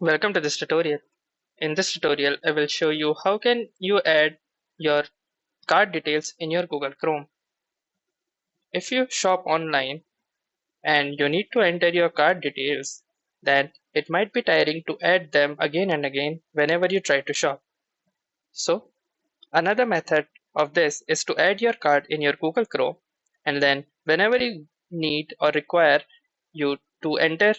Welcome to this tutorial. In this tutorial, I will show you how can you add your card details in your Google Chrome. If you shop online and you need to enter your card details, then it might be tiring to add them again and again whenever you try to shop. So, another method of this is to add your card in your Google Chrome, and then whenever you need or require you to enter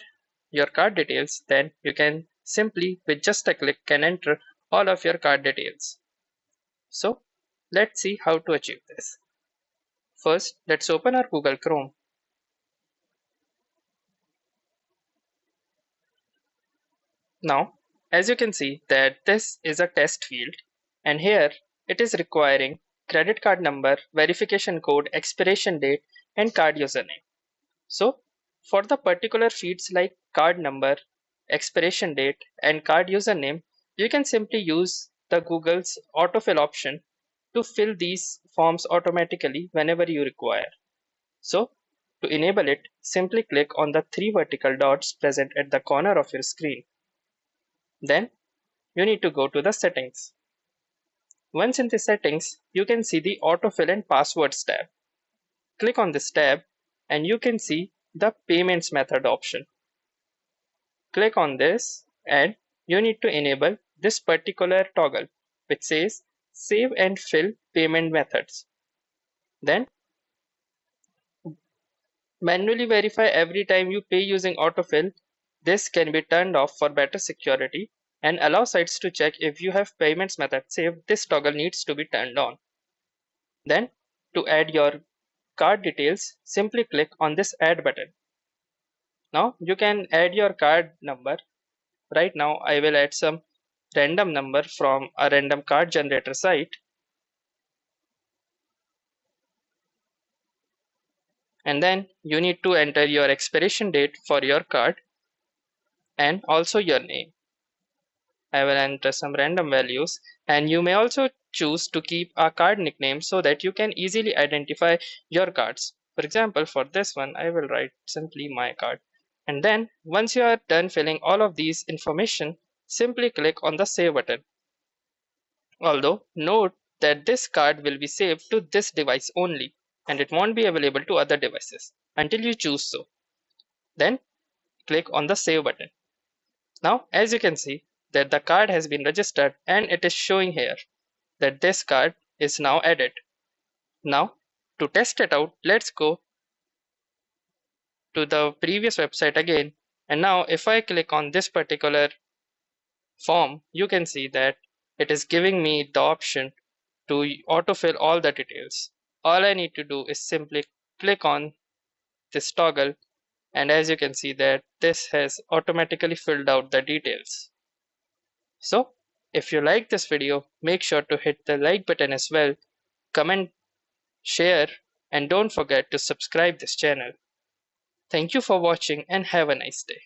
your card details, then you can simply with just a click can enter all of your card details. So let's see how to achieve this. First, let's open our Google Chrome. Now, as you can see that this is a test field, and here it is requiring credit card number, verification code, expiration date, and card username. So for the particular fields like card number, expiration date, and card username, you can simply use the Google's autofill option to fill these forms automatically whenever you require. So to enable it, simply click on the three vertical dots present at the corner of your screen. Then you need to go to the settings. Once in the settings, you can see the autofill and passwords tab. Click on this tab and you can see the payments method option. Click on this and you need to enable this particular toggle which says save and fill payment methods. Then manually verify every time you pay using autofill. This can be turned off for better security and allow sites to check if you have payments method saved. This toggle needs to be turned on. Then to add your card details, simply click on this add button. Now you can add your card number. Right now I will add some random number from a random card generator site, and then you need to enter your expiration date for your card and also your name. I will enter some random values, and you may also choose to keep a card nickname so that you can easily identify your cards. For example, for this one I will write simply my card. And then once you are done filling all of these information, simply click on the save button. Although note that this card will be saved to this device only and it won't be available to other devices until you choose so. Then click on the save button. Now as you can see that the card has been registered and it is showing here that this card is now added. Now to test it out, let's go to the previous website again, and now if I click on this particular form, you can see that it is giving me the option to autofill all the details. All I need to do is simply click on this toggle, and as you can see that this has automatically filled out the details. So if you like this video, make sure to hit the like button as well, comment, share, and don't forget to subscribe this channel. Thank you for watching and have a nice day.